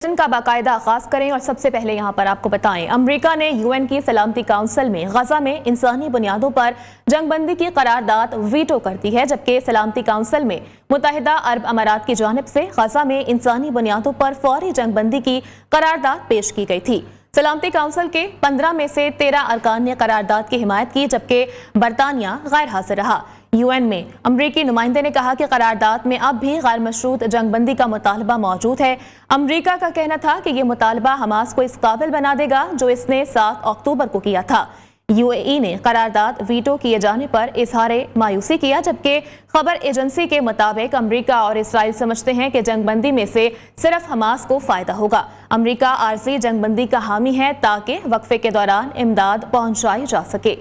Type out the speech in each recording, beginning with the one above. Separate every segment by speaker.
Speaker 1: का बाकायदा आगाज करें और सबसे पहले यहां पर आपको बताएं, अमेरिका ने यूएन की सलामती काउंसिल में गजा में इंसानी बुनियादों पर जंगबंदी की करारदाद वीटो कर दी है, जबकि सलामती काउंसिल में मुत्तहिदा अरब अमारात की जानिब से गजा में इंसानी बुनियादों पर फौरी जंगबंदी की करारदाद पेश की गई थी। सलामती काउंसिल के 15 में से 13 अरकान ने करारदाद की हिमायत की, जबकि बरतानिया गैर हाजिर रहा। यूएन में अमरीकी नुमाइंदे ने कहा कि करारदाद में अब भी गैर मशरूत जंगबंदी का मुतालबा मौजूद है। अमरीका का कहना था कि यह मुतालबा हमास को इस काबिल बना देगा जो इसने 7 अक्टूबर को किया था। यूएई ने करारदाद वीटो किए जाने पर इजहार मायूसी किया, जबकि खबर एजेंसी के मुताबिक अमरीका और इसराइल समझते हैं कि जंगबंदी में से सिर्फ हमास को फायदा होगा। अमरीका आरजी जंगबंदी का हामी है ताकि वक्फे के दौरान इमदाद पहुंचाई जा सके।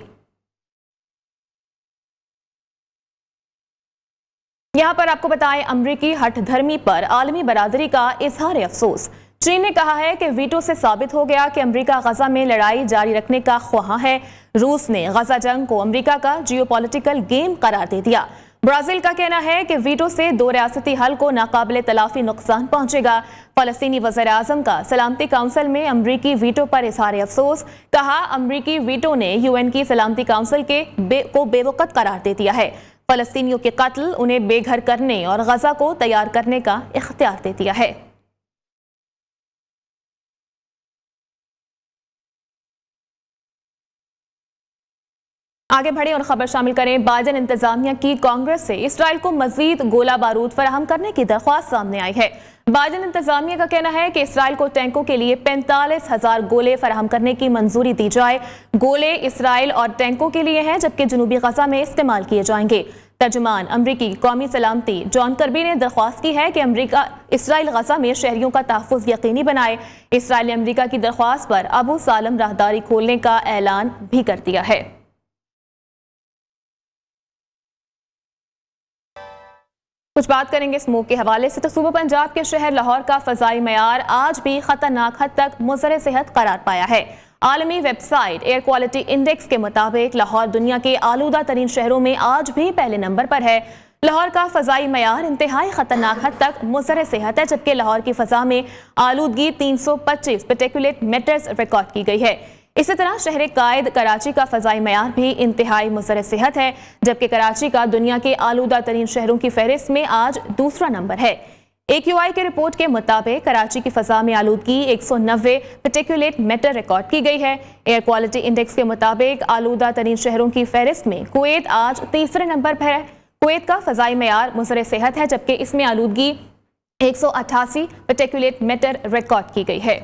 Speaker 1: यहाँ पर आपको बताएं, अमरीकी हठधर्मी पर आलमी बरादरी का इजहार अफसोस। चीन ने कहा है कि वीटो से साबित हो गया कि अमरीका गजा में लड़ाई जारी रखने का ख्वाहां है। रूस ने गजा जंग को अमरीका का जियोपॉलिटिकल गेम करार दे दिया। ब्राजील का कहना है कि वीटो से 2 रियासती हल को नाकाबिले तलाफी नुकसान पहुंचेगा। फलस्तीनी वज़ीर आज़म का सलामती काउंसिल में अमरीकी वीटो पर इजहार अफसोस। कहा, अमरीकी वीटो ने यूएन की सलामती काउंसिल को बेवकत करार दे दिया है। फलस्तीनियों के कत्ल उन्हें बेघर करने और गजा को तैयार करने का इख्तियार दे दिया है। आगे बढ़े और खबर शामिल करें। बाइडेन इंतजामिया की कांग्रेस से इसराइल को मजीद गोला बारूद फराहम करने की दरख्वास्त सामने आई है। बाइडेन इंतजामिया का कहना है कि इसराइल को टैंकों के लिए 45,000 गोले फराहम करने की मंजूरी दी जाए। गोले इसराइल और टैंकों के लिए हैं, जबकि जनूबी गजा में इस्तेमाल किए जाएंगे। तर्जुमान अमरीकी कौमी सलामती जॉन कर्बी ने दरख्वास्त की है कि अमरीका इसराइल गजा में शहरियों का तहफ़्फ़ुज़ यकीनी बनाए। इसराइल ने अमरीका की दरख्वास्त पर अबू सालम राहदारी खोलने का ऐलान भी कर दिया है। कुछ बात करेंगे स्मोक के हवाले से, तो सूबा पंजाब के शहर लाहौर का फ़ज़ाई मयार आज भी खतरनाक हद तक मुज़र सेहत करार पाया है। आलमी वेबसाइट एयर क्वालिटी इंडेक्स के मुताबिक लाहौर दुनिया के आलूदा तरीन शहरों में आज भी पहले नंबर पर है। लाहौर का फ़ज़ाई मयार इंतहाई खतरनाक हद तक मुज़र सेहत है, जबकि लाहौर की फ़ज़ा में आलूदगी 325 पार्टिकुलेट मैटर्स रिकॉर्ड की गई है। इसी तरह शहर कायद कराची का फ़ज़ाई मयार भी इंतहाई मुज़र सेहत है, जबकि कराची का दुनिया के आलूदा तरीन शहरों की फहरिस्त में आज दूसरा नंबर है। AQI की रिपोर्ट के मुताबिक कराची की फ़ज़ा में आलूदगी 190 पार्टिकुलेट मैटर रिकॉर्ड की गई है। एयर क्वालिटी इंडेक्स के मुताबिक आलूदा तरीन शहरों की फहरिस्त में कुवैत आज तीसरे नंबर पर है। कुवैत का फ़ज़ाई मयार मुज़र सेहत है, जबकि इसमें आलूदगी 188 पार्टिकुलेट मैटर रिकॉर्ड की गई है।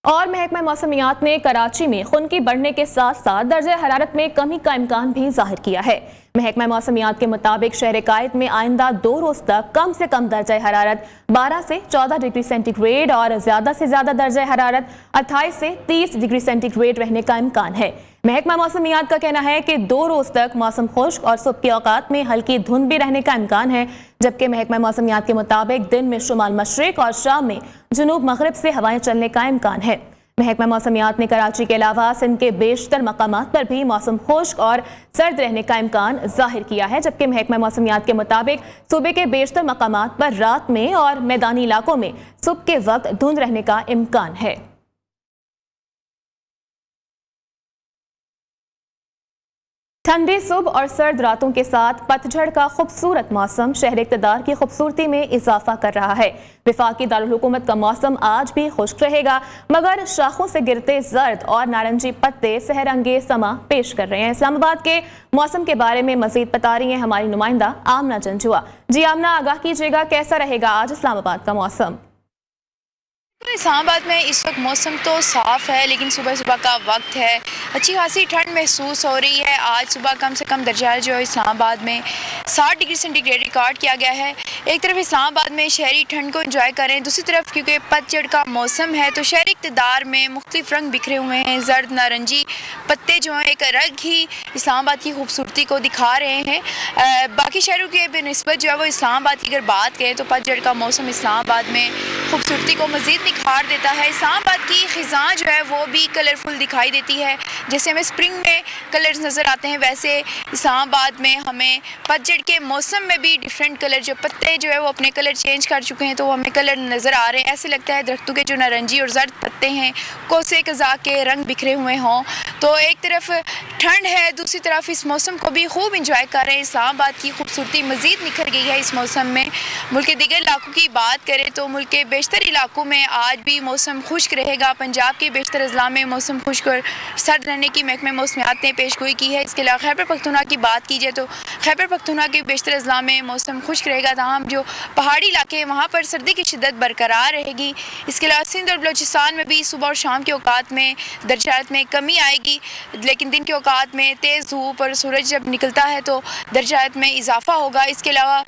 Speaker 1: और महकमा मौसमियात ने कराची में खुनकी बढ़ने के साथ साथ दर्जे हरारत में कमी का इम्कान भी जाहिर किया है। महकमा मौसमियात के मुताबिक शहर कायद में आइंदा 2 रोज तक कम से कम दर्जा हरारत 12 से 14 डिग्री सेंटीग्रेड और ज्यादा से ज्यादा दर्जा हरारत 28 से 30 डिग्री सेंटीग्रेड रहने का इम्कान है। महकमा मौसमियात का कहना है कि 2 रोज तक मौसम खुश्क और सुबह के औकात में हल्की धुंध भी रहने का इम्कान है, जबकि महकमा मौसमियात के मुताबिक दिन में शुमाल मशरिक और शाम में जुनूब मगरिब से हवाएं चलने का इम्कान है। महकमा मौसमियात ने कराची के अलावा सिंध के बेशतर मकामात पर भी मौसम खुश्क और सर्द रहने का इम्कान जाहिर किया है, जबकि महकमा मौसमियात के मुताबिक सूबे के बेशतर मकामात पर रात में और मैदानी इलाकों में सुबह के वक्त धुंध रहने का इम्कान है। ठंडी सुबह और सर्द रातों के साथ पतझड़ का खूबसूरत मौसम शहर इक़्तिदार की खूबसूरती में इजाफा कर रहा है। वफाकी दारुल हुकूमत का मौसम आज भी खुश्क रहेगा, मगर शाखों से गिरते जर्द और नारंगी पत्ते सहर अंगेज समा पेश कर रहे हैं। इस्लामाबाद के मौसम के बारे में मजीद बता रही हैं हमारी नुमाइंदा आमना जंजुआ। जी आमना, आगाह कीजिएगा, कैसा रहेगा आज इस्लामाबाद का मौसम?
Speaker 2: तो इस्लामाबाद में इस वक्त मौसम तो साफ़ है, लेकिन सुबह सुबह का वक्त है, अच्छी खासी ठंड महसूस हो रही है। आज सुबह कम से कम दर्जा जो है इस्लामाबाद में 60 डिग्री सेंटीग्रेड रिकॉर्ड किया गया है। एक तरफ इस्लामाबाद में शहरी ठंड को एंजॉय करें, दूसरी तरफ क्योंकि पतझड़ का मौसम है तो शहरी इक़्तिदार में मुख्तलिफ रंग बिखरे हुए हैं। जर्द नारंगी पत्ते जो हैं एक रंग ही इस्लामाबाद की खूबसूरती को दिखा रहे हैं। बाकी शहरों के बेनिस्बत जो है वो इस्लामाबाद की अगर बात करें तो पतझड़ का मौसम इस्लामाबाद में खूबसूरती को मज़ीद निखार देता है। इस्लामाबाद की ख़िज़ां जो है वो भी कलरफुल दिखाई देती है। जैसे हमें स्प्रिंग में कलर्स नज़र आते हैं, वैसे इस्लामाबाद में हमें पतझड़ के मौसम में भी डिफरेंट कलर, जो पत्ते जो है वो अपने कलर चेंज कर चुके हैं, तो वो हमें कलर नज़र आ रहे हैं। ऐसे लगता है दरख्तों के जो नारंगी और जर्द पत्ते हैं, कोसे कज़ा के रंग बिखरे हुए हों। तो एक तरफ ठंड है, दूसरी तरफ इस मौसम को भी खूब इंजॉय कर रहे हैं। इस्लामाबाद की खूबसूरती मज़ीद निखर गई है इस मौसम में। मुल्क के दीगर इलाकों की बात करें तो मुल्क के बेशतर इलाकों में आज भी मौसम खुश्क रहेगा। पंजाब के बेशतर अजला में मौसम खुश्क और सर्द रहने की महकमे मौसमियात ने पेशगोई की है। इसके अलावा खैबर पख्तूनख्वा की बात की जाए तो खैबर पख्तूनख्वा के बेशतर अजला में मौसम खुश्क रहेगा, तमाम जो पहाड़ी इलाके हैं वहाँ पर सर्दी की शिद्दत बरकरार रहेगी। इसके अलावा सिंध और बलूचिस्तान में भी सुबह और शाम के औकात में दर्जात में कमी आएगी, लेकिन दिन के औकात में तेज़ धूप और सूरज जब निकलता है तो दर्जात में इजाफा होगा। इसके अलावा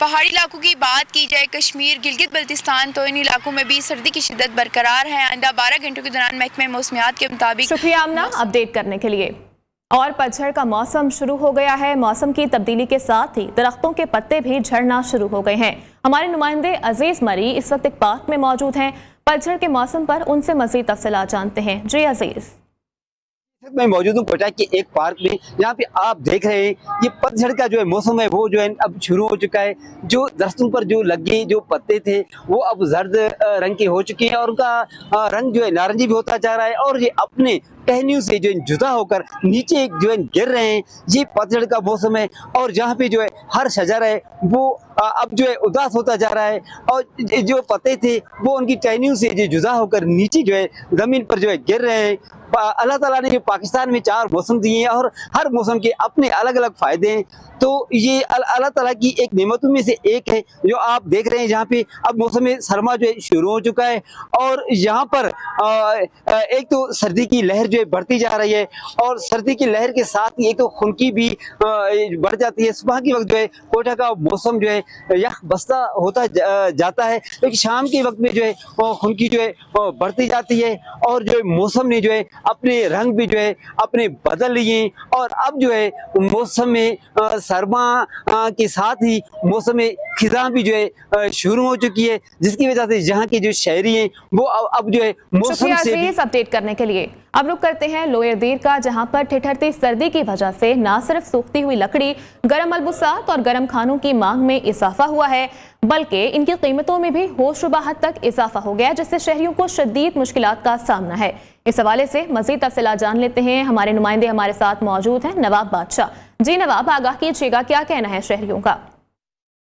Speaker 2: पहाड़ी इलाकों की बात की जाए, कश्मीर, गिलगित बल्तिस्तान, तो इन इलाकों में भी सर्दी की शिद्दत बरकरार है। आइंदा 12 घंटों के दौरान महकमे मौसमियात के मुताबिक।
Speaker 1: शुक्रिया आमना अपडेट करने के लिए। और पतझड़ का मौसम शुरू हो गया है। मौसम की तब्दीली के साथ ही दरख्तों के पत्ते भी झड़ना शुरू हो गए हैं। हमारे नुमाइंदे अजीज मरी इस वक्त एक पार्क में मौजूद हैं। पतझड़ के मौसम पर उनसे मजीद तफसीलात जानते हैं। जी अजीज।
Speaker 3: मैं मौजूद हूँ कोटा के एक पार्क में, यहाँ पे आप देख रहे हैं ये पतझड़ का जो है मौसम है वो जो है अब शुरू हो चुका है। जो दरख्तों पर जो लगे जो पत्ते थे वो अब जर्द रंग के हो चुके हैं और उनका रंग जो है नारंगी भी होता जा रहा है और ये अपने टहनियों से जो है जुदा होकर नीचे जो है गिर रहे हैं। ये पतझड़ का मौसम है और जहाँ पे जो है हर शजर है वो अब जो है उदास होता जा रहा है और जो पत्ते थे वो उनकी टहनियों से जो जुदा होकर नीचे जो है जमीन पर जो है गिर रहे हैं। अल्लाह ताला ने जो पाकिस्तान में 4 मौसम दिए हैं और हर मौसम के अपने अलग अलग फ़ायदे हैं, तो ये अल्लाह ताला की एक नेमतों में से एक है जो आप देख रहे हैं। जहाँ पे अब मौसम सरमा जो है शुरू हो चुका है और यहाँ पर एक तो सर्दी की लहर जो है बढ़ती जा रही है और सर्दी की लहर के साथ ही एक तो खुनकी भी बढ़ जाती है। सुबह के वक्त जो है कोटा का मौसम जो है यख बस्ता होता जाता है, लेकिन शाम के वक्त में जो है खुनकी जो है बढ़ती जाती है और जो है मौसम ने जो है अपने रंग भी जो है अपने बदल लिए और अब जो है मौसम में सरमा के साथ ही मौसम खिज़ां भी जो है शुरू हो चुकी है, जिसकी वजह से यहाँ के जो शहरी हैं वो अब जो है मौसम से भी
Speaker 1: अपडेट करने के लिए। अब रुक करते हैं लोयर दीर का, जहां पर ठिठुरती सर्दी की वजह से न सिर्फ सूखती हुई लकड़ी, गर्म मलबूसात और गर्म खानों की मांग में इजाफा हुआ है, बल्कि इनकी कीमतों में भी होशरुबा हद तक इजाफा हो गया, जिससे शहरियों को शदीद मुश्किलात का सामना है। इस हवाले से मजीद तफसीलात जान लेते हैं। हमारे नुमाइंदे हमारे साथ मौजूद हैं, नवाब बादशाह। जी नवाब, आगाह कीजिएगा, क्या कहना है शहरियों का?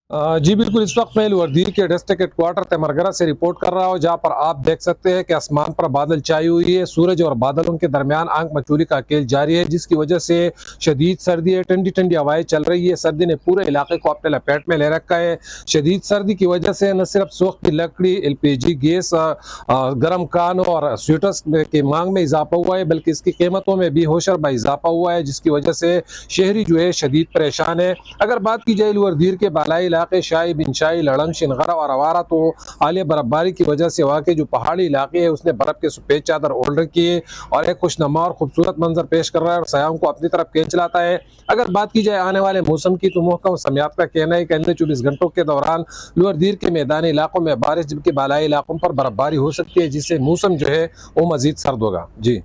Speaker 4: जी बिल्कुल, इस वक्त मैं लोअरदीर के डिस्ट्रिक्ट हेडक्वार्टर तेमरगरा से रिपोर्ट कर रहा हूँ, जहाँ पर आप देख सकते हैं कि आसमान पर बादल छाई हुई है। सूरज और बादलों के दरमियान आंख मचूली का खेल जारी है, जिसकी वजह से शदीद सर्दी है। ठंडी ठंडी हवाएं चल रही है। सर्दी ने पूरे इलाके को अपने लपेट में ले रखा है। शदीद सर्दी की वजह से न सिर्फ सूखती लकड़ी, LPG गैस, गर्म कान और स्वेटर्स की मांग में इजाफा हुआ है, बल्कि इसकी कीमतों में भी होशरुबा इजाफा हुआ है, जिसकी वजह से शहरी जो है शदीद परेशान है। अगर बात की जाए लोअरदीर के बालाई शाही, बिनशाही, लड़ंग, शिनगरा और अवारा, तो हालिया बर्फबारी की वजह से वहाँ के जो पहाड़ी इलाके हैं उसने बर्फ के सफेद चादर ओढ़ रखी है और एक खुशनुमा और खूबसूरत मंजर पेश कर रहा है और सयाहों को अपनी तरफ खींच लाता है। अगर बात की जाए आने वाले मौसम की, तो महकमा मौसमियात का कहना है कि अगले 24 घंटों के दौरान लोअरदीर के मैदानी इलाकों में बारिश, जबकि बालाई इलाकों पर बर्फबारी हो सकती है, जिससे मौसम जो है वो मजीद सर्द होगा। जी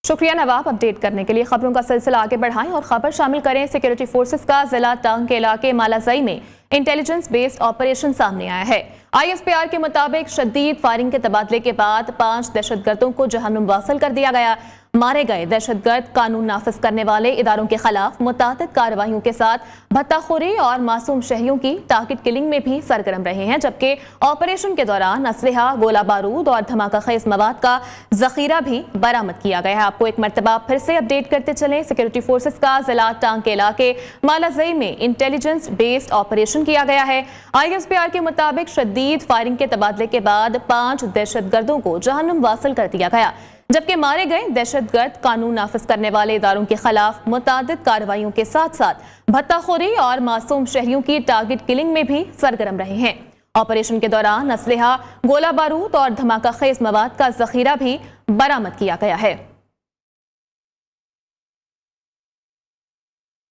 Speaker 1: शुक्रिया नवाब अपडेट करने के लिए। खबरों का सिलसिला आगे बढ़ाएं और खबर शामिल करें। सिक्योरिटी फोर्सेस का जिला टांग के इलाके मालाजई में इंटेलिजेंस बेस्ड ऑपरेशन सामने आया है। ISPR के मुताबिक शदीद फायरिंग के तबादले के बाद 5 दहशतगर्दों को जहन्नुम वासिल कर दिया गया। मारे गए दहशतगर्द कानून नाफिज करने वाले इदारों के खिलाफ मुतअद्दिद कार्रवाइयों के साथ भत्ताखोरी और मासूम शहरियों की टारगेट किलिंग में भी सरगर्म रहे हैं, जबकि ऑपरेशन के दौरान असलहा, गोला बारूद और धमाका खेज मवाद का जखीरा भी बरामद किया गया है। आपको एक मरतबा फिर से अपडेट करते चले। सिक्योरिटी फोर्सेस का जिला टांग के इलाके मालाजई में इंटेलिजेंस बेस्ड ऑपरेशन किया गया है। ISPR के मुताबिक शदीद फायरिंग के तबादले के बाद 5 दहशतगर्दों को जहन्नुम वासिल कर दिया गया, जबकि मारे गए दहशतगर्द कानून नाफिज करने वाले इदारों के खिलाफ मुतअद्दिद कार्रवाइयों के साथ साथ भत्ताखोरी और मासूम शहरियों की टारगेट किलिंग में भी सरगर्म रहे हैं। ऑपरेशन के दौरान असलहा, गोला बारूद और धमाका खेज मवाद का जखीरा भी बरामद किया गया है।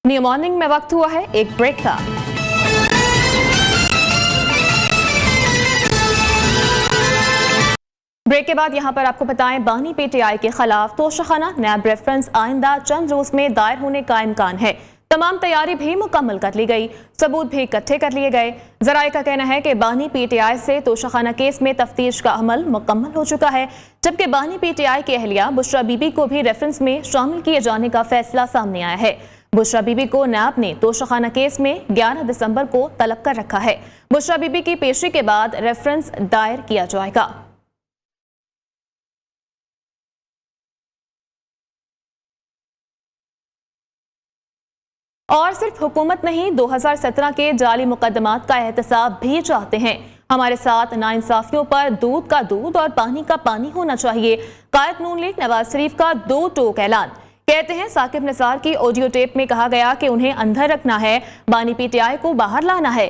Speaker 1: न्यू मॉर्निंग में वक्त हुआ है एक ब्रेक का। ब्रेक के बाद यहां पर आपको बताएं, बानी पीटीआई के खिलाफ तोशाखाना नैब रेफरेंस आइंदा चंद रोज में दायर होने का इम्कान है। तमाम तैयारी भी मुकम्मल कर ली गई, सबूत भी इकट्ठे कर लिए गए। जराए का कहना है कि बानी पीटीआई से तोशाखाना केस में तफ्तीश का अमल मुकम्मल हो चुका है, जबकि बानी पीटीआई की अहलिया बुशरा बीबी को भी रेफरेंस में शामिल किए जाने का फैसला सामने आया है। बुशरा बीबी को नैब ने तोशाखाना केस में 11 दिसंबर को तलब कर रखा है। बुशरा बीबी की पेशी के बाद रेफरेंस दायर किया जाएगा। और सिर्फ हुकूमत नहीं, 2017 के जाली मुकदमात का एहतसाब भी चाहते हैं। हमारे साथ नाइंसाफियों पर दूध का दूध और पानी का पानी होना चाहिए। कायद नून लीग नवाज शरीफ का 2 टोक ऐलान। कहते हैं साकिब निसार की ऑडियो टेप में कहा गया कि उन्हें अंदर रखना है, बानी पीटीआई को बाहर लाना है।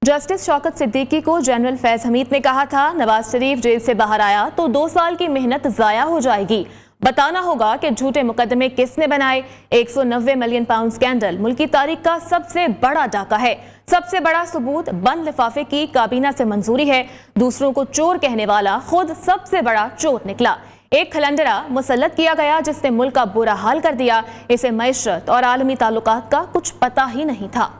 Speaker 1: जस्टिस शौकत सिद्दीकी को जनरल फैज हमीद ने कहा था, नवाज शरीफ जेल से बाहर आया तो 2 साल की मेहनत जाया हो जाएगी। बताना होगा कि झूठे मुकदमे किसने बनाए। 190 मिलियन पाउंड स्कैंडल मुल्की तारीख का सबसे बड़ा डाका है। सबसे बड़ा सबूत बंद लिफाफे की काबीना से मंजूरी है। दूसरों को चोर कहने वाला खुद सबसे बड़ा चोर निकला। एक खलंडरा मुसल्लत किया गया जिसने मुल्क का बुरा हाल कर दिया। इसे मईशत और आलमी ताल्लुकात का कुछ पता ही नहीं था।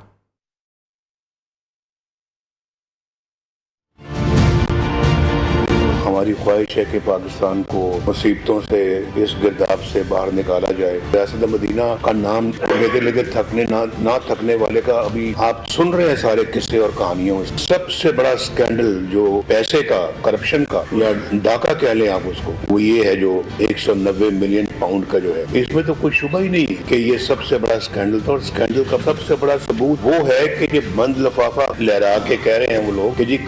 Speaker 5: हमारी ख्वाहिश है कि पाकिस्तान को मुसीबतों से, इस गिरदाब से बाहर निकाला जाए। रियासत मदीना का नाम लेते लेते थकने ना थकने वाले का अभी आप सुन रहे हैं सारे किस्से और कहानियों। सबसे बड़ा स्कैंडल जो पैसे का, करप्शन का या डाका कह लें आप उसको, वो ये है जो 190 मिलियन पाउंड का जो है। इसमें तो कोई शुबा ही नहीं कि ये सबसे बड़ा स्कैंडल था। और स्कैंडल का सबसे बड़ा सबूत वो है कि ये बंद लिफाफा लहरा के कह रहे हैं वो लोग कि जी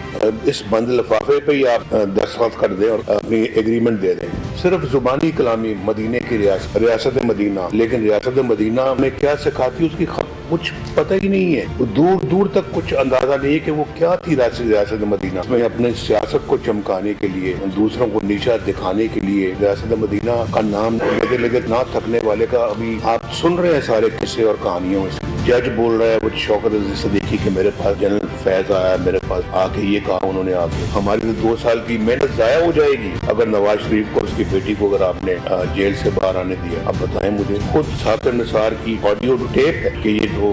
Speaker 5: इस बंद लिफाफे पे ही आप दस्तखत कर दें और अपनी एग्रीमेंट दे दें। सिर्फ जुबानी कलामी मदीने की रियासत मदीना, लेकिन रियासत मदीना में क्या सिखाती उसकी कुछ पता ही नहीं है। दूर दूर तक कुछ अंदाजा नहीं है कि वो क्या थी रियासत मदीना। उसमें अपने सियासत को चमकाने के लिए, दूसरों को नीचा दिखाने के लिए रियासत मदीना का नाम लेते लेते ना थकने वाले का अभी आप सुन रहे हैं सारे किस्से और कहानियों। जज बोल रहा है वो शौकत सिद्दीकी के मेरे पास जनरल फैज आया, मेरे पास आके ये कहा उन्होंने, आके हमारी 2 साल की मेहनत जाया हो जाएगी अगर नवाज शरीफ को, उसकी बेटी को अगर आपने जेल से बाहर आने दिया। अब बताएं मुझे, खुद साकिब निसार की ऑडियो टेप है कि ये जो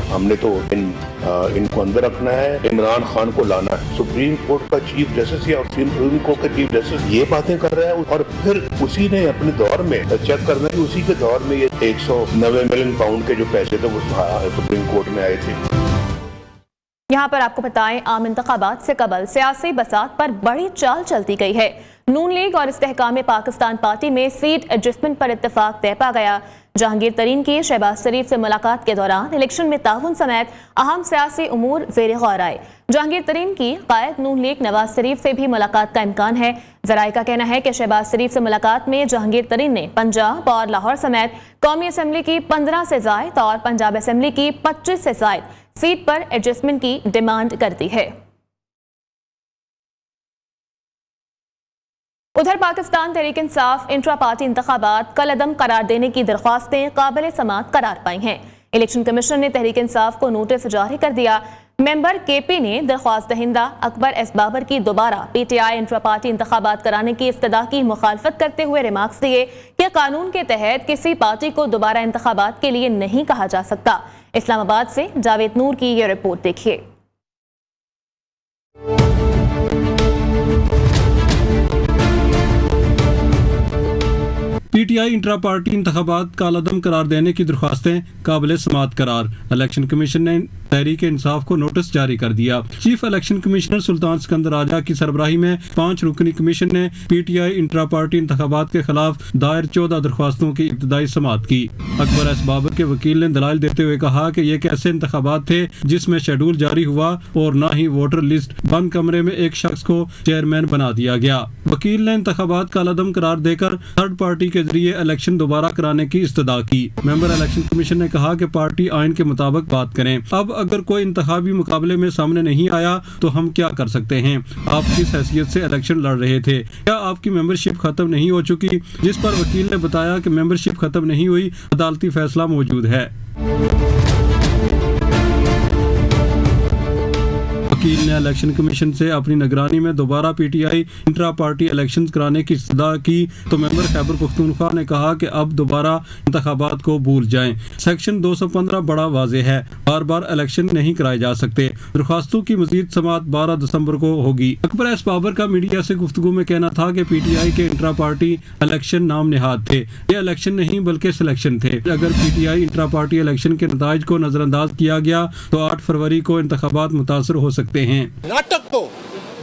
Speaker 5: हमने तो इनको अंदर रखना है, इमरान खान को लाना है। सुप्रीम कोर्ट का चीफ जस्टिस या सुप्रीम कोर्ट का चीफ जस्टिस ये बातें कर रहा है और फिर उसी ने अपने दौर में चेक करना है, उसी के दौर में ये 190 मिलियन पाउंड के जो पैसे थे वो सुप्रीम कोर्ट में आए थे।
Speaker 1: यहाँ पर आपको बताएं, आम इंतखाबात से कबल सियासी बसात पर बड़ी चाल चलती गई है। नून लीग और इस्तेहकाम पाकिस्तान पार्टी में सीट एडजस्टमेंट पर इत्तेफाक तय पा गया। जहांगीर तरीन की शहबाज शरीफ से मुलाकात के दौरान इलेक्शन में ताउन समेत अहम सियासी उमूर जेर गौर आए। जहांगीर तरीन की कायद नून लीग नवाज शरीफ से भी मुलाकात का इम्कान है। जराए का कहना है कि शहबाज शरीफ से मुलाकात में जहांगीर तरीन ने पंजाब और लाहौर समेत कौमी असम्बली की 15 से जायद और पंजाब असम्बली की 25 से जायद सीट पर एडजस्टमेंट की डिमांड कर दी है। उधर पाकिस्तान तहरीक इंसाफ इंट्रा पार्टी इंतखाबात कलअदम करार देने की दरख्वास्तें काबिल समाअत करार पाई हैं। इलेक्शन कमीशन ने तहरीक इंसाफ को नोटिस जारी कर दिया। मेंबर केपी ने दरख्वास्त दहिंदा अकबर एस बाबर की दोबारा पीटीआई इंट्रा पार्टी इंतखाबात कराने की इफ्तिदा की मुखालफत करते हुए रिमार्क्स दिए कि कानून के तहत किसी पार्टी को दोबारा इंतखाबात के लिए नहीं कहा जा सकता। इस्लामाबाद से जावेद नूर की यह रिपोर्ट देखिए।
Speaker 6: पीटीआई इंट्रा पार्टी इंतखाबात कालअदम करार देने की दरख्वास्तें काबिल समाअत करार। इलेक्शन कमीशन ने तहरीक इंसाफ को नोटिस जारी कर दिया। चीफ इलेक्शन कमिश्नर सुल्तान सिकंदर राजा की सरबराही में 5 रुकनी कमीशन ने पीटीआई इंट्रा पार्टी इंतखाबात के खिलाफ दायर 14 दरख्वास्तों की इब्तदाई समाअत की। अकबर एस बाबर के वकील ने दलाइल देते हुए कहा कि ये कैसे इंतखाबात थे जिसमें शेड्यूल जारी हुआ और न ही वोटर लिस्ट, बंद कमरे में एक शख्स को चेयरमैन बना दिया गया। वकील ने इंतखाबात कालअदम करार देकर थर्ड पार्टी के जरिए इलेक्शन दोबारा कराने की इस्तदा की। मेंबर इलेक्शन कमीशन ने कहा कि पार्टी आइन के मुताबिक बात करें। अब अगर कोई इंतखाबी मुकाबले में सामने नहीं आया तो हम क्या कर सकते हैं? आप किस हैसियत से इलेक्शन लड़ रहे थे? क्या आपकी मेंबरशिप खत्म नहीं हो चुकी? जिस पर वकील ने बताया कि मेंबरशिप खत्म नहीं हुई, अदालती फैसला मौजूद है। वकील ने इलेक्शन कमीशन से अपनी निगरानी में दोबारा पीटीआई इंट्रा पार्टी इलेक्शन कराने की इस्तदा की तो मेंबर खैबर पख्तूनख्वा ने कहा कि अब दोबारा इंतखाबात को भूल जाएं। सेक्शन 215 बड़ा वाज़ेह है, बार बार इलेक्शन नहीं कराए जा सकते। दरख्वास्तों की मजीद समाअत 12 दिसंबर को होगी। अकबर एस बाबर का मीडिया से गुफ्तगू में कहना था कि पीटीआई के इंट्रा पार्टी इलेक्शन नाम निहाद थे, ये इलेक्शन नहीं बल्कि सिलेक्शन थे। अगर पीटीआई इंट्रा पार्टी इलेक्शन के नताइज को नजरअंदाज किया गया तो 8 फरवरी को इंतखाबात मुतासर हो सकते हैं।
Speaker 7: नाटक को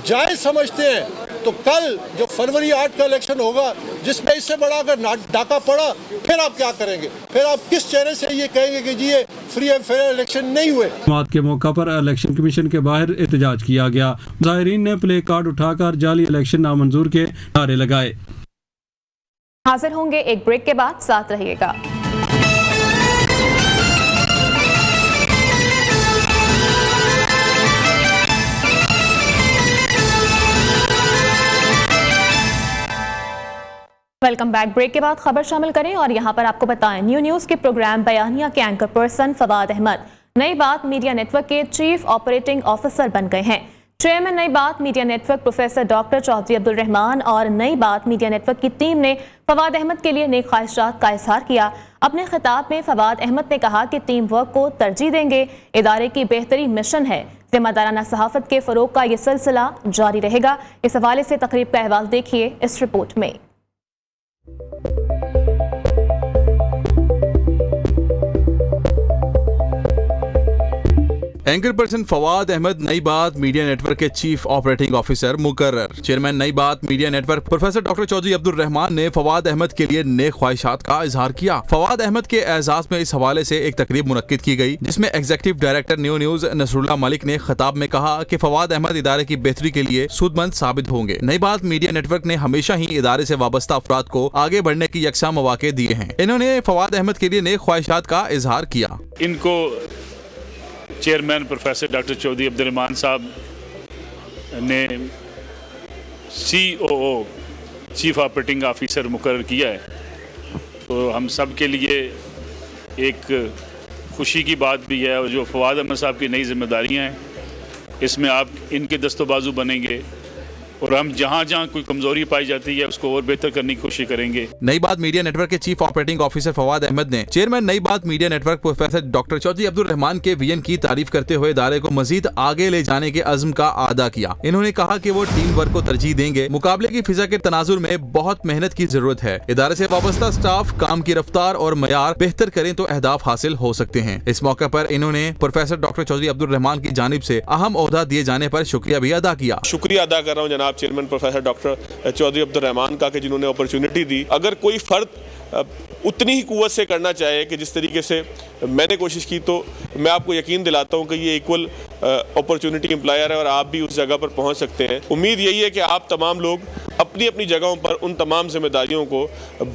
Speaker 7: जायज समझते हैं तो कल जो फरवरी 8 का इलेक्शन होगा जिसमें इससे बड़ा अगर डाका पड़ा फिर आप क्या करेंगे? फिर आप किस चेहरे से ये कहेंगे कि जी ये फ्री एंड फेयर इलेक्शन नहीं हुए?
Speaker 6: समाअत के मौका पर इलेक्शन कमीशन के बाहर एहतजाज किया गया। ज़ाहिरीन ने प्ले कार्ड उठाकर जाली इलेक्शन नामंजूर के नारे लगाए।
Speaker 1: हाजिर होंगे एक ब्रेक के बाद, साथ रहिएगा। Welcome back. ब्रेक के बाद खबर शामिल करें और यहां पर आपको बताएं, न्यूज़ के प्रोग्राम बयानिया के anchor person Fawad Ahmed Nai Baat media network के चीफ ऑपरेटिंग ऑफिसर बन गए हैं। Chairman Nai Baat media network professor doctor Chaudhry Abdul Rehman और नई बात मीडिया नेटवर्क की टीम ने फवाद अहमद के लिए नेक ख्वाहिशात का इजहार किया। अपने खिताब में फवाद अहमद ने कहा कि टीम वर्क को तरजीह देंगे, इदारे की बेहतरी मिशन है, जिम्मेदाराना सहाफत के फरोग का ये सिलसिला जारी रहेगा। इस हवाले से तकरीब का अहवाल देखिए इस रिपोर्ट में।
Speaker 8: Anchor person Fawad Ahmed Nai Baat media network के चीफ ऑपरेटिंग ऑफिसर मुकर्रर। Chairman Nai Baat media network professor doctor Chaudhry Abdul Rehman ने फवाद अहमद के लिए नेक ख्वाहिशात का इजहार किया। फवाद अहमद के एजाज में इस हवाले से एक तकरीब मुनक्किद की गई जिसमें executive director news Nasrullah Malik ने खिताब में कहा कि फवाद अहमद इदारे की बेहतरी के लिए सूदमंद साबित होंगे। नई बात मीडिया नेटवर्क ने हमेशा ही इदारे से वाबस्ता अफराद को आगे बढ़ने की यकसा मौके दिए हैं। इन्होंने फवाद अहमद के लिए नेक ख्वाहिशात का इजहार किया।
Speaker 9: इनको chairman professor doctor Chaudhry Abdul Rehman sahib ने COO चीफ ऑपरेटिंग ऑफिसर मुकर्रर किया है, तो हम सब के लिए एक खुशी की बात भी है। और जो फवाद अहमद साहब की नई जिम्मेदारियां हैं इसमें आप इनके दस्तोबाजू बनेंगे और हम जहाँ जहाँ कोई कमजोरी पाई जाती है उसको और बेहतर करने की कोशिश करेंगे।
Speaker 8: नई बात मीडिया नेटवर्क के chief operating officer Fawad Ahmed ने chairman Nai Baat media network professor doctor Chaudhry Abdul Rehman के विजन की तारीफ करते हुए इदारे को मजीद आगे ले जाने के अज़्म का आदा किया। इन्होंने कहा कि वो टीम वर्क को तरजीह देंगे। मुकाबले की फिजा के तनाजुर में बहुत मेहनत की जरूरत है। इदारे से वाबस्ता स्टाफ काम की रफ्तार और मयार बेहतर करें तो अहदाफ हासिल हो सकते हैं। इस मौके पर इन्होंने प्रोफेसर डॉक्टर चौधरी अब्दुल रहमान की जानिब से अहम ओहदा दिए जाने पर शुक्रिया भी अदा किया।
Speaker 10: शुक्रिया अदा कर रहा हूँ जनाब chairman professor doctor Chaudhry Abdul Rehman का कि जिन्होंने अपॉर्चुनिटी दी। अगर कोई फर्द उतनी ही कुव्वत से करना चाहे कि जिस तरीके से मैंने कोशिश की तो मैं आपको यकीन दिलाता हूं कि ये इक्वल अपॉर्चुनिटी एम्प्लॉयर है और आप भी उस जगह पर पहुंच सकते हैं। उम्मीद यही है कि आप तमाम लोग अपनी अपनी जगहों पर उन तमाम जिम्मेदारियों को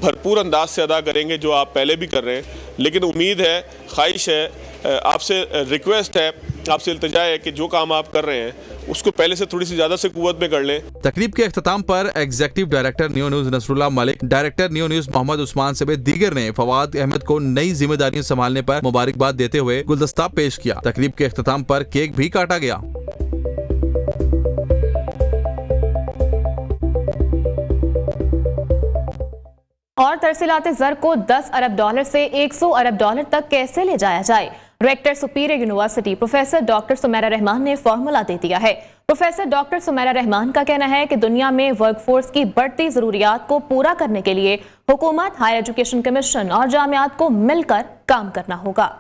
Speaker 10: भरपूर अंदाज से अदा करेंगे जो आप पहले भी कर रहे हैं। लेकिन उम्मीद है, ख्वाहिश है, आपसे रिक्वेस्ट है, आपसे इल्तिजा है कि जो काम आप कर रहे हैं उसको पहले से थोड़ी सी ज्यादा से कुव्वत में कर लें।
Speaker 8: तकरीब के अख्ताम पर executive director news Nasrullah Malik, director news Mohammad Usman समेत दीगर ने फवाद अहमद को नई जिम्मेदारियां संभालने पर मुबारकबाद देते हुए गुलदस्ता पेश किया। तकरीब के अख्ताम पर केक भी काटा गया।
Speaker 1: और तरसीलात ज़र को 10 अरब डॉलर से 100 अरब डॉलर तक कैसे ले जाया जाए, rector Superior University professor doctor Sumaira Rehman ने फॉर्मूला दे दिया है। प्रोफेसर डॉक्टर सुमेरा रहमान का कहना है कि दुनिया में वर्कफोर्स की बढ़ती जरूरियात को पूरा करने के लिए हुकूमत, हायर एजुकेशन कमीशन और जामियात को मिलकर काम करना होगा।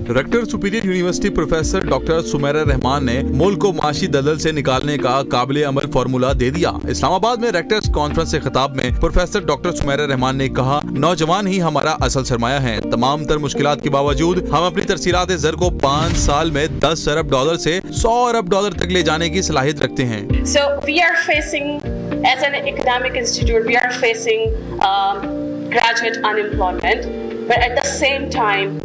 Speaker 8: Rector Superior University professor doctor Sumaira Rehman ने मुल्क को माशी दलदल से निकालने का काबिल अमल फार्मूला दे दिया। इस्लामाबाद में रेक्टर्स कॉन्फ्रेंस से खिताब में प्रोफेसर डॉक्टर सुमेरा रहमान ने कहा, नौजवान ही हमारा असल सरमाया है। तमाम तर मुश्किलात के बावजूद हम अपनी तरसीलात ज़र को 5 साल में 10 अरब डॉलर से 100 अरब डॉलर तक ले जाने की सलाहियत रखते हैं।
Speaker 11: So we are facing, as an academic institute, we are facing graduate unemployment, but at the same time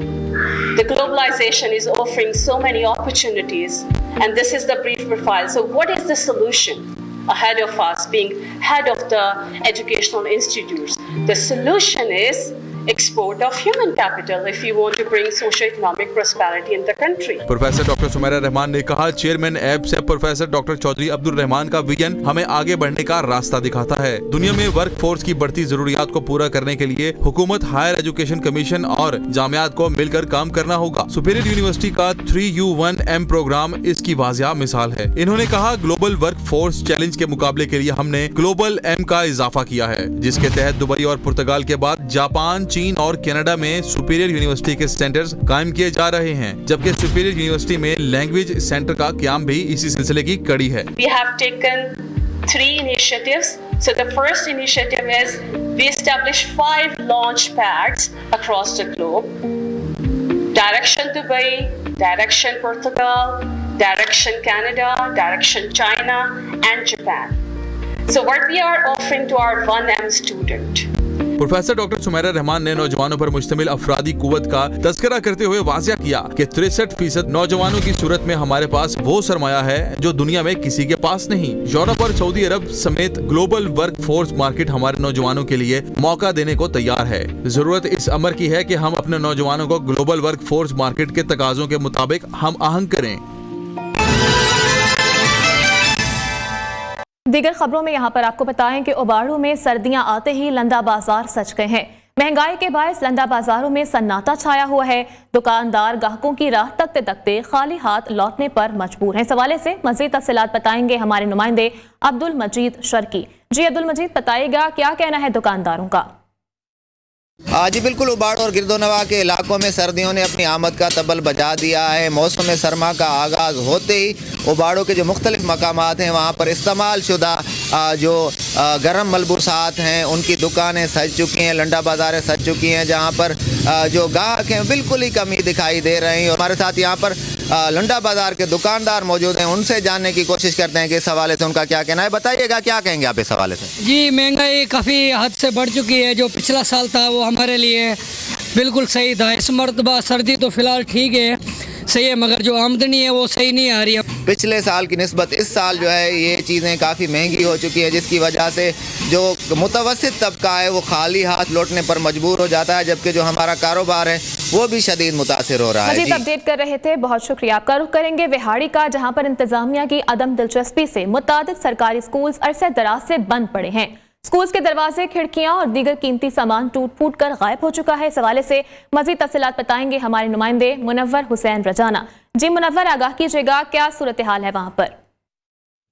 Speaker 11: The globalization is offering so many opportunities, and this is the brief profile. So what is the solution ahead of us, being head of the educational institutes? The solution is export of human capital if you want to bring socio-economic prosperity in the country.
Speaker 8: Professor doctor Sumaira Rehman ने कहा, chairman ऐब से professor doctor Chaudhry Abdul Rehman का vision हमें आगे बढ़ने का रास्ता दिखाता है। दुनिया में वर्क फोर्स की बढ़ती जरूरियात को पूरा करने के लिए हुकूमत, हायर एजुकेशन कमीशन और जामियात को मिलकर काम करना होगा। सुपीरियर यूनिवर्सिटी का 3U1M प्रोग्राम इसकी वाजिया मिसाल है। इन्होंने कहा, ग्लोबल वर्क फोर्स चैलेंज के मुकाबले के लिए हमने ग्लोबल M का इजाफा किया है, जिसके तहत दुबई और पुर्तगाल के बाद जापान, चीन और कनाडा में सुपीरियर यूनिवर्सिटी के सेंटर्स कायम किए जा रहे हैं, जबकि सुपीरियर यूनिवर्सिटी में लैंग्वेज सेंटर का क्याम भी इसी सिलसिले की कड़ी है।
Speaker 11: We have taken 3 initiatives. So the first initiative is we established 5 launch pads across the globe. Direction Dubai, direction Portugal, direction Canada, direction China and Japan. So what we are offering to our 1M student.
Speaker 8: Professor doctor Sumaira Rehman ने नौजवानों पर मुश्तमिल अफरादी कुव्वत का तस्करा करते हुए वाजिया किया कि 63% नौजवानों की सूरत में हमारे पास वो सरमाया है जो दुनिया में किसी के पास नहीं। यूरोप और सऊदी अरब समेत ग्लोबल वर्क फोर्स मार्केट हमारे नौजवानों के लिए मौका देने को तैयार है। जरूरत इस अमर की है कि हम अपने नौजवानों को ग्लोबल वर्क फोर्स मार्केट के तकाजों के मुताबिक हम आहंग करें।
Speaker 1: दीगर खबरों में यहाँ पर आपको बताएं कि उबाड़ू में सर्दियां आते ही लंदा बाजार सज गए हैं। महंगाई के बायस लंदा बाजारों में सन्नाटा छाया हुआ है। दुकानदार ग्राहकों की राह तकते तकते खाली हाथ लौटने पर मजबूर हैं। इस हवाले से मजीद तफसीलात बताएंगे हमारे नुमाइंदे अब्दुल मजीद शर्की। जी अब्दुल मजीद, बताइएगा क्या कहना है दुकानदारों का?
Speaker 12: जी बिल्कुल, उबाड़ और गिरदोनवा के इलाकों में सर्दियों ने अपनी आमद का तबल बजा दिया है। मौसम सरमा का आगाज़ होते ही उबाड़ों के जो मुख्तलिफ मकामात हैं वहाँ पर इस्तेमाल शुदा जो गर्म मलबूसात हैं उनकी दुकानें सज चुकी हैं, लंडा बाज़ारें सज चुकी हैं, जहाँ पर जो गाहक हैं बिल्कुल ही कमी दिखाई दे रही हैं। और हमारे साथ यहाँ पर लंडा बाज़ार के दुकानदार मौजूद हैं, उनसे जानने की कोशिश करते हैं कि इस हवाले से उनका क्या कहना है। बताइएगा क्या कहेंगे आप इस हवाले से?
Speaker 13: जी, महंगाई काफ़ी हद से बढ़ चुकी है। जो पिछला साल था वो हमारे लिए बिल्कुल सही था। इस मरतबा सर्दी तो फ़िलहाल ठीक है, सही है, मगर जो आमदनी है वो सही नहीं आ रही है।
Speaker 12: पिछले साल की निस्बत इस साल जो है ये चीज़ें काफ़ी महंगी हो चुकी है, जिसकी वजह से जो मुतवस्सित तबका है वो खाली हाथ लौटने पर मजबूर हो जाता है, जबकि जो हमारा कारोबार है वो भी शदीद मुतासिर हो रहा है।
Speaker 1: मजीद अपडेट कर रहे थे, बहुत शुक्रिया आपका। रुख करेंगे विहाड़ी का, जहाँ पर इंतजामिया की अदम दिलचस्पी से मुतादिद सरकारी स्कूल अरसे दराज से बंद पड़े हैं। स्कूल्स के दरवाजे, खिड़कियां और दीगर कीमती सामान टूट फूट कर गायब हो चुका है। इस हवाले से मजीद तफसीलात बताएंगे हमारे नुमाइंदे मुनव्वर हुसैन रजाना। जी मुनव्वर, आगाह कीजिएगा, क्या सूरत हाल है वहाँ पर?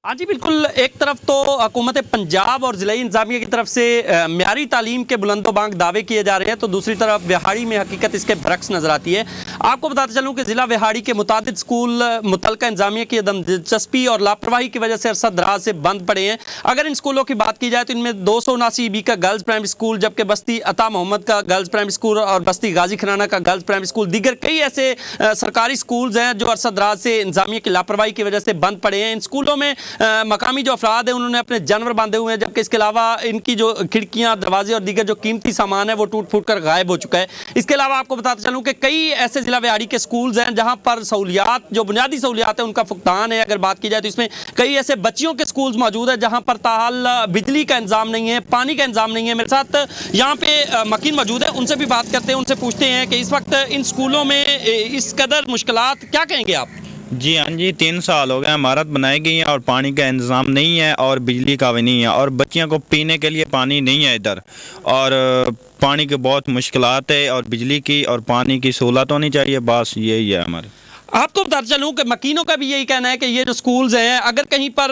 Speaker 14: हाँ जी बिल्कुल, एक तरफ तो हुकूमत पंजाब और ज़िला इंतज़ामिया की तरफ से म्यारी तालीम के बुलंदोबांग दावे किए जा रहे हैं, तो दूसरी तरफ विहाड़ी में हकीकत इसके बरक्स नज़र आती है। आपको बताते चलूँ कि ज़िला विहाड़ी के मुतादिद स्कूल मुतलका इंतज़ामिया की अदम दिलचस्पी और लापरवाही की वजह से अरसा दराज से बंद पड़े हैं। अगर इन स्कूलों की बात की जाए तो इनमें 279 EB का गर्ल्स प्राइमरी स्कूल, जबकि बस्ती अता मोहम्मद का गर्ल्स प्राइमरी स्कूल और बस्ती गाजी खराना का गर्ल्स प्राइमरी स्कूल, दीगर कई ऐसे सरकारी स्कूल्स हैं जो अरसा दराज से इंतज़ामिया की लापरवाही की वजह से बंद पड़े हैं। इन स्कूलों में मकामी जो अफराद है उन्होंने अपने जानवर बांधे हुए हैं, जबकि इसके अलावा इनकी जो खिड़कियां, दरवाजे और दीगर जो कीमती सामान है वो टूट फूट कर गायब हो चुका है। इसके अलावा आपको बताते चलूं कि कई ऐसे जिला विहाड़ी के स्कूल्स हैं जहां पर सहूलियात, जो बुनियादी सहूलियात है उनका फुकतान है। अगर बात की जाए तो इसमें कई ऐसे बच्चियों के स्कूल्स मौजूद है जहां पर ताहाल बिजली का इंतजाम नहीं है, पानी का इंतजाम नहीं है। मेरे साथ यहाँ पे मकीन मौजूद है, उनसे भी बात करते हैं, उनसे पूछते हैं कि इस वक्त इन स्कूलों में इस कदर मुश्किलात, क्या कहेंगे आप?
Speaker 15: जी हाँ जी, 3 साल हो गए इमारत बनाई गई है और पानी का इंतज़ाम नहीं है और बिजली का भी नहीं है, और बच्चियों को पीने के लिए पानी नहीं है इधर, और पानी की बहुत मुश्किलात है, और बिजली की और पानी की सहूलत होनी चाहिए, बस यही है हमारे।
Speaker 14: आपको बता चलूँ कि मकीनों का भी यही कहना है कि ये जो स्कूल्स हैं, अगर कहीं पर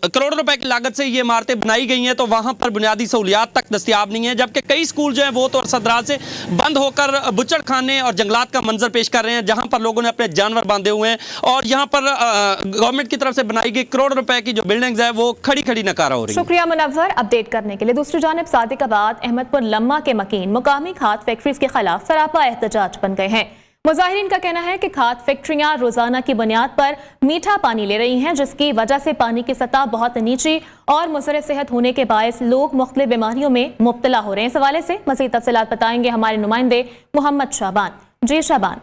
Speaker 14: करोड़ों रुपए की लागत से ये इमारतें बनाई गई हैं तो वहाँ पर बुनियादी सहूलियात तक दस्तियाब नहीं है, जबकि कई स्कूल जो हैं वो तो अरसदराज से बंद होकर बुचड़ खाने और जंगलात का मंजर पेश कर रहे हैं, जहाँ पर लोगों ने अपने जानवर बांधे हुए हैं, और यहाँ पर गवर्नमेंट की तरफ से बनाई गई करोड़ रुपए की जो बिल्डिंग्स है वो खड़ी खड़ी नकारा हो रही है।
Speaker 1: शुक्रिया मुनव्वर अपडेट करने के लिए। दूसरी जानिब सादिकाबाद अहमदपुर लम्मा के मकीन मुकामी खाद फैक्ट्रीज के खिलाफ सरापा एहतजाज बन गए हैं। मुजाहिरीन का कहना है कि खाद फैक्ट्रियां रोजाना की बुनियाद पर मीठा पानी ले रही हैं, जिसकी वजह से पानी की सतह बहुत नीची और मुज़र सेहत होने के बायस लोग मुख्तलिफ बीमारियों में मुब्तला हो रहे हैं। इस हवाले से मज़ीद तफसीलात बताएंगे हमारे नुमाइंदे मोहम्मद शाबान। जी शाबान।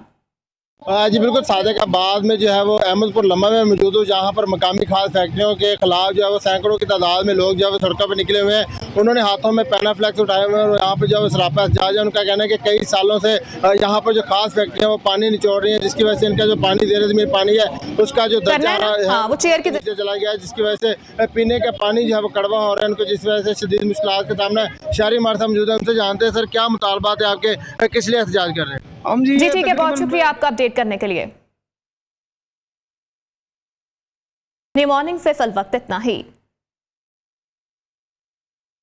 Speaker 16: जी बिल्कुल सादिकाबाद में जो है वो अहमदपुर लम्बा में मौजूद हूँ, जहाँ पर मकामी खाद फैक्ट्रियों के खिलाफ जो है वो सैकड़ों की तादाद में लोग जो है वो सड़कों पर निकले हुए हैं। उन्होंने हाथों में पैनाफ्लेक्स उठाए हुए हैं और यहाँ पर जो है सरापा एहतजाज है। उनका कहना है कि कई सालों से यहाँ पर जो खाद फैक्ट्रियाँ वो पानी निचोड़ रही हैं, जिसकी वजह से इनका जो पानी ज़ेर ज़मीन पानी है उसका जो दर्जा है
Speaker 1: वो चेयर के
Speaker 16: नीचे चला गया है, जिसकी वजह से पीने का पानी जो है वो कड़वा हो रहा है उनको, जिस वजह से शदीद मुश्किलात का सामना है। शहरी हमारे साथ मौजूद है, उनसे जानते हैं सर क्या मुतालबात है आपके, किस लिए एहतजाज कर रहे हैं?
Speaker 1: हम जी ठीक है, बहुत शुक्रिया आपका अपडेट करने के लिए। न्यू मॉर्निंग से फिल वक्त इतना ही।